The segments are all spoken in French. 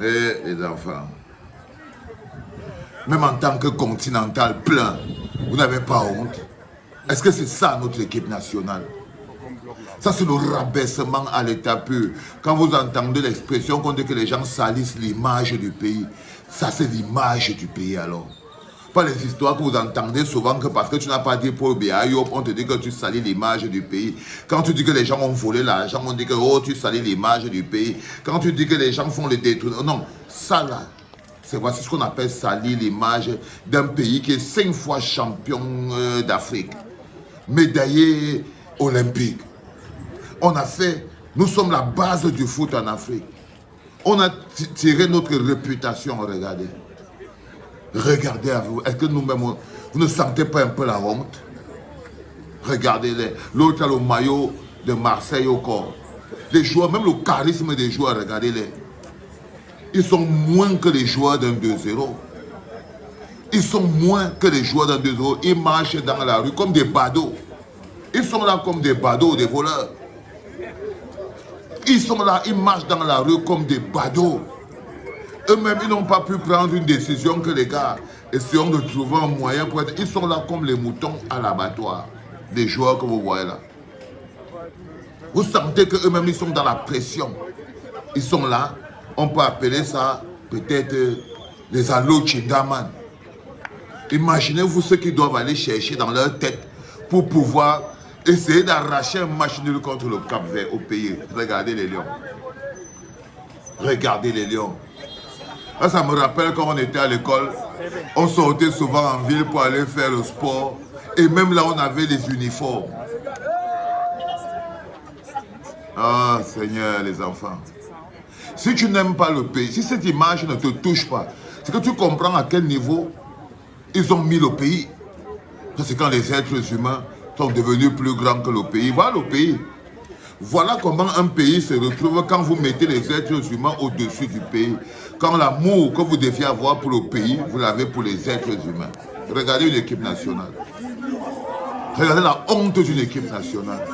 Eh, les enfants, même en tant que continental plein, vous n'avez pas honte? Est-ce que c'est ça notre équipe nationale? Ça, c'est le rabaissement à l'état pur. Quand vous entendez l'expression qu'on dit que les gens salissent l'image du pays, ça, c'est l'image du pays alors. Pas les histoires que vous entendez souvent que parce que tu n'as pas dit pour Biayop, on te dit que tu salis l'image du pays. Quand tu dis que les gens ont volé l'argent, on dit que oh, tu salis l'image du pays. Quand tu dis que les gens font le détournement, non, ça là, c'est voici ce qu'on appelle salir l'image d'un pays qui est 5 fois champion d'Afrique, médaillé olympique. On a fait, nous sommes la base du foot en Afrique. On a tiré notre réputation, regardez. Regardez à vous, est-ce que nous-mêmes, vous ne sentez pas un peu la honte? Regardez-les. L'autre a le maillot de Marseille au corps. Les joueurs, même le charisme des joueurs, regardez-les. Ils sont moins que les joueurs d'un 2-0. Ils sont moins que les joueurs d'un 2-0. Ils marchent dans la rue comme des badauds. Ils sont là comme des badauds, des voleurs. Ils sont là, ils marchent dans la rue comme des badauds. Eux-mêmes, ils n'ont pas pu prendre une décision que les gars essayons de trouver un moyen pour être... Ils sont là comme les moutons à l'abattoir. Des joueurs que vous voyez là. Vous sentez qu'eux-mêmes, ils sont dans la pression. Ils sont là. On peut appeler ça peut-être les allo chindaman. Imaginez-vous ceux qui doivent aller chercher dans leur tête pour pouvoir essayer d'arracher un match nul contre le Cap-Vert au pays. Regardez les lions. Regardez les lions. Là, ça me rappelle quand on était à l'école, on sortait souvent en ville pour aller faire le sport. Et même là, on avait les uniformes. Ah, Seigneur, les enfants. Si tu n'aimes pas le pays, si cette image ne te touche pas, c'est que tu comprends à quel niveau ils ont mis le pays. C'est quand les êtres humains sont devenus plus grands que le pays. Voilà le pays. Voilà comment un pays se retrouve quand vous mettez les êtres humains au-dessus du pays. Quand l'amour que vous deviez avoir pour le pays, vous l'avez pour les êtres humains. Regardez une équipe nationale. Regardez la honte d'une équipe nationale.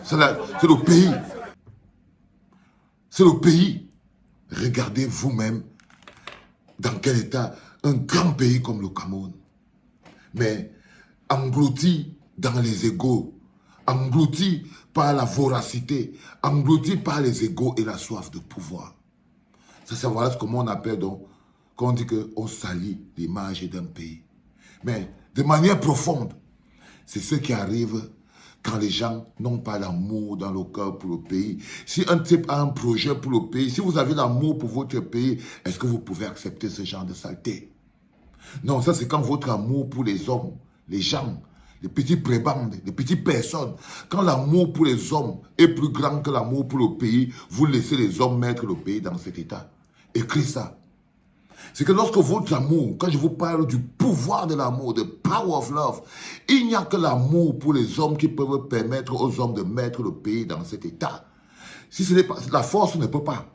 C'est le pays. C'est le pays. Regardez vous-même dans quel état un grand pays comme le Cameroun. Mais englouti dans les égos, englouti par la voracité, englouti par les égos et la soif de pouvoir. Ça, voilà comment on appelle donc, quand on dit qu'on salit l'image d'un pays. Mais de manière profonde, c'est ce qui arrive quand les gens n'ont pas l'amour dans le cœur pour le pays. Si un type a un projet pour le pays, si vous avez l'amour pour votre pays, est-ce que vous pouvez accepter ce genre de saleté? Non, ça c'est quand votre amour pour les hommes, les gens, les petits prébendes, les petites personnes, quand l'amour pour les hommes est plus grand que l'amour pour le pays, vous laissez les hommes mettre le pays dans cet état. Écris ça. C'est que lorsque votre amour, quand je vous parle du pouvoir de l'amour, de power of love, il n'y a que l'amour pour les hommes qui peuvent permettre aux hommes de mettre le pays dans cet état. Si ce n'est pas, la force ne peut pas.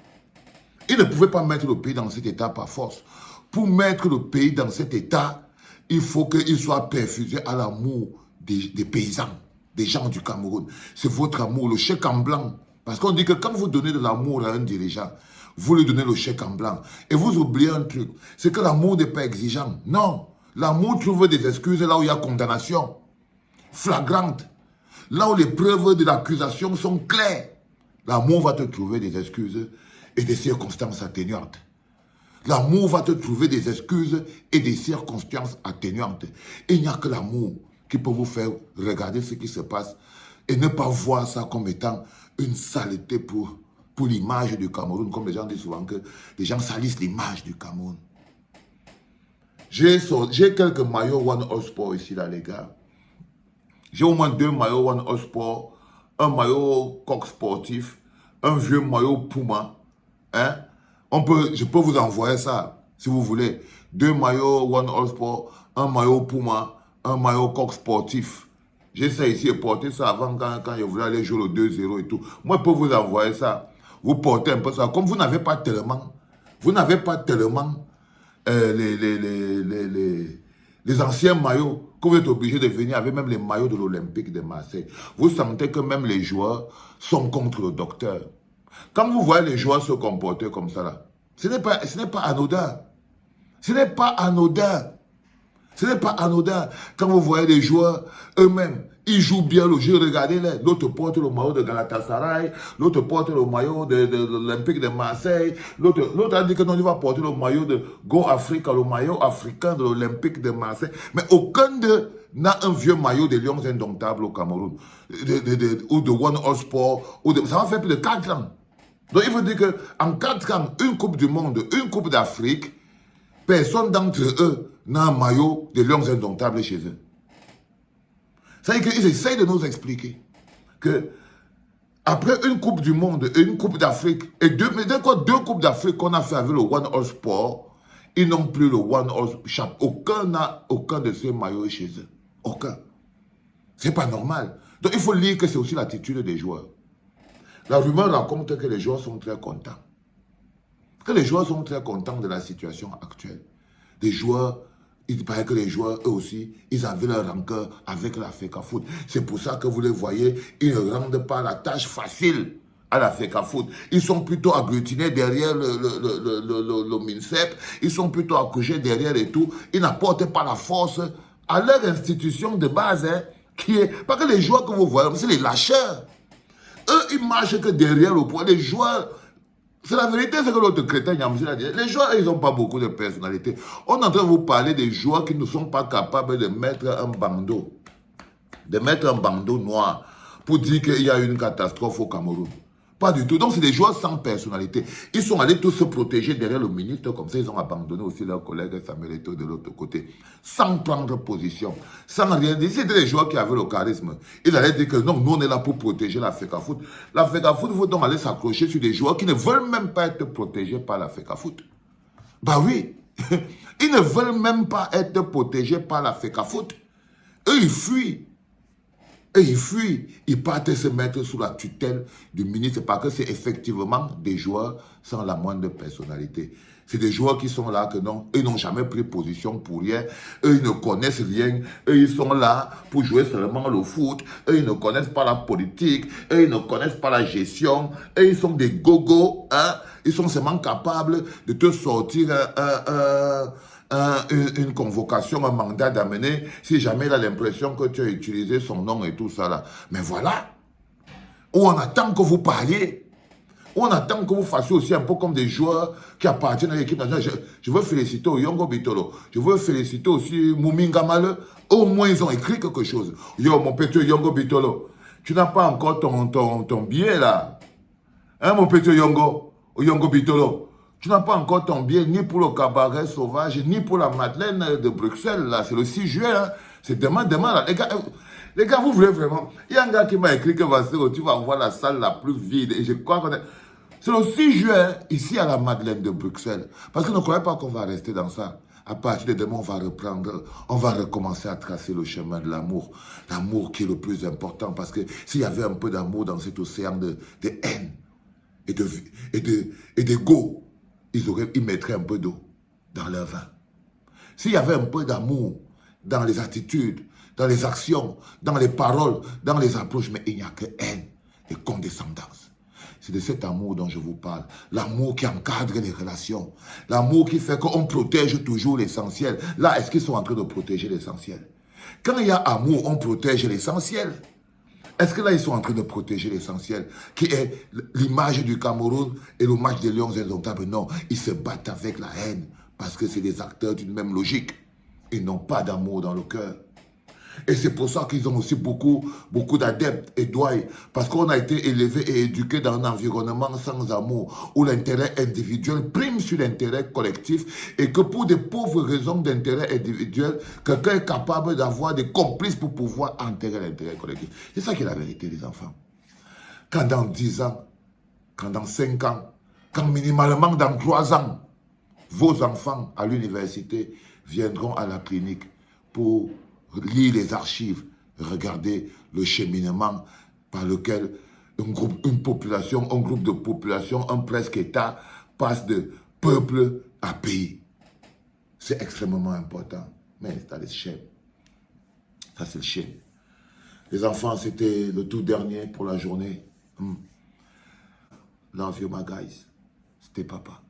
Ils ne pouvaient pas mettre le pays dans cet état par force. Pour mettre le pays dans cet état, il faut qu'il soit perfusé à l'amour des paysans, des gens du Cameroun. C'est votre amour, le chèque en blanc. Parce qu'on dit que quand vous donnez de l'amour à un dirigeant, vous lui donnez le chèque en blanc. Et vous oubliez un truc, c'est que l'amour n'est pas exigeant. Non, l'amour trouve des excuses là où il y a condamnation flagrante. Là où les preuves de l'accusation sont claires. L'amour va te trouver des excuses et des circonstances atténuantes. L'amour va te trouver des excuses et des circonstances atténuantes. Et il n'y a que l'amour qui peut vous faire regarder ce qui se passe et ne pas voir ça comme étant une saleté pour l'image du Cameroun, comme les gens disent souvent que les gens salissent l'image du Cameroun. J'ai quelques maillots One All Sport ici, là, les gars. J'ai au moins 2 maillots One All Sport, un maillot Coq Sportif, un vieux maillot Puma. Hein? Je peux vous envoyer ça, si vous voulez. 2 maillots One All Sport, un maillot Puma, un maillot Coq Sportif. J'ai ça ici et porté ça avant quand je voulais aller jouer le 2-0 et tout. Moi, je peux vous envoyer ça. Vous portez un peu ça. Comme vous n'avez pas tellement les anciens maillots que vous êtes obligés de venir avec, même les maillots de l'Olympique de Marseille. Vous sentez que même les joueurs sont contre le docteur. Quand vous voyez les joueurs se comporter comme ça, là, ce n'est pas anodin. Ce n'est pas anodin. Ce n'est pas anodin. Quand vous voyez les joueurs eux-mêmes, ils jouent bien le jeu, regardez-les. L'autre porte le maillot de Galatasaray, l'autre porte le maillot de l'Olympique de Marseille, l'autre a dit que non, il va porter le maillot de Go Africa, le maillot africain de l'Olympique de Marseille. Mais aucun d'eux n'a un vieux maillot des Lions Indomptables au Cameroun, ou de One All Sport, ça va faire plus de 4 ans. Donc il faut dire qu'en 4 ans, une Coupe du Monde, une Coupe d'Afrique, personne d'entre eux n'a un maillot des Lions Indomptables chez eux. Ça veut dire qu'ils essayent de nous expliquer que après une Coupe du Monde et une Coupe d'Afrique, et deux Coupes d'Afrique qu'on a fait avec le One All Sport, ils n'ont plus le One All Sport. Aucun n'a aucun de ces maillots chez eux. Aucun. C'est pas normal. Donc il faut lire que c'est aussi l'attitude des joueurs. La rumeur raconte que les joueurs sont très contents. Que les joueurs sont très contents de la situation actuelle. Les joueurs, il paraît que les joueurs, eux aussi, ils avaient leur rancœur avec la FECAFOOT. C'est pour ça que vous les voyez, ils ne rendent pas la tâche facile à la FECAFOOT. Ils sont plutôt agglutinés derrière le MINSEP, ils sont plutôt accouchés derrière et tout. Ils n'apportent pas la force à leur institution de base, hein, qui est... Parce que les joueurs que vous voyez, c'est les lâcheurs. Eux, ils marchent que derrière le poids. Les joueurs... C'est la vérité, c'est que l'autre crétin Yamzi a dit. Les joueurs, ils n'ont pas beaucoup de personnalité. On est en train de vous parler des joueurs qui ne sont pas capables de mettre un bandeau. De mettre un bandeau noir pour dire qu'il y a une catastrophe au Cameroun. Pas du tout. Donc, c'est des joueurs sans personnalité. Ils sont allés tous se protéger derrière le ministre. Comme ça, ils ont abandonné aussi leur collègue Samuel Eto'o de l'autre côté. Sans prendre position. Sans rien dire. C'était des joueurs qui avaient le charisme. Ils allaient dire que non, nous, on est là pour protéger la FECAFOOT. La FECAFOOT, il faut donc aller s'accrocher sur des joueurs qui ne veulent même pas être protégés par la FECAFOOT. Bah oui. Ils ne veulent même pas être protégés par la FECAFOOT. Eux, ils fuient. Et ils fuient, ils partent se mettre sous la tutelle du ministre parce que c'est effectivement des joueurs sans la moindre personnalité. C'est des joueurs qui sont là que non, eux n'ont jamais pris position pour rien, eux ils ne connaissent rien, eux ils sont là pour jouer seulement le foot, eux ils ne connaissent pas la politique, eux ils ne connaissent pas la gestion, eux ils sont des gogos, hein? Ils sont seulement capables de te sortir une convocation, un mandat d'amener, si jamais il a l'impression que tu as utilisé son nom et tout ça là. Mais voilà, où on attend que vous parliez, où on attend que vous fassiez aussi un peu comme des joueurs qui appartiennent à l'équipe nationale. Je veux féliciter Yongo Bitolo, je veux féliciter aussi Mouminga Male, au moins ils ont écrit quelque chose. Yo, mon petit Yongo Bitolo, tu n'as pas encore ton billet là, hein mon petit Yongo Bitolo. Tu n'as pas encore ton billet ni pour le cabaret sauvage, ni pour la Madeleine de Bruxelles, là. C'est le 6 juin, hein. C'est demain, là. Les gars, vous voulez vraiment... Il y a un gars qui m'a écrit que tu vas voir la salle la plus vide. Et je crois qu'on est... C'est le 6 juin, ici à la Madeleine de Bruxelles. Parce que ne croyez pas qu'on va rester dans ça. À partir de demain, on va reprendre, on va recommencer à tracer le chemin de l'amour. L'amour qui est le plus important. Parce que s'il y avait un peu d'amour dans cet océan de haine et d'ego, ils mettraient un peu d'eau dans leur vin. S'il y avait un peu d'amour dans les attitudes, dans les actions, dans les paroles, dans les approches, mais il n'y a que haine et condescendance. C'est de cet amour dont je vous parle. L'amour qui encadre les relations. L'amour qui fait qu'on protège toujours l'essentiel. Là, est-ce qu'ils sont en train de protéger l'essentiel? Quand il y a amour, on protège l'essentiel. Est-ce que là, ils sont en train de protéger l'essentiel, qui est l'image du Cameroun et le match des Lions Indomptables? Non, ils se battent avec la haine, parce que c'est des acteurs d'une même logique. Ils n'ont pas d'amour dans le cœur. Et c'est pour ça qu'ils ont aussi beaucoup d'adeptes et douailles. Parce qu'on a été élevé et éduqué dans un environnement sans amour, où l'intérêt individuel prime sur l'intérêt collectif, et que pour des pauvres raisons d'intérêt individuel, quelqu'un est capable d'avoir des complices pour pouvoir enterrer l'intérêt collectif. C'est ça qui est la vérité des enfants. Quand dans 10 ans, quand dans 5 ans, quand minimalement dans 3 ans, vos enfants à l'université viendront à la clinique pour lire les archives, regarder le cheminement par lequel un groupe de population, un presque État passe de peuple à pays. C'est extrêmement important. Mais ça, les chaînes. Ça, c'est le chien. Les enfants, c'était le tout dernier pour la journée. Love you, my guys. C'était papa.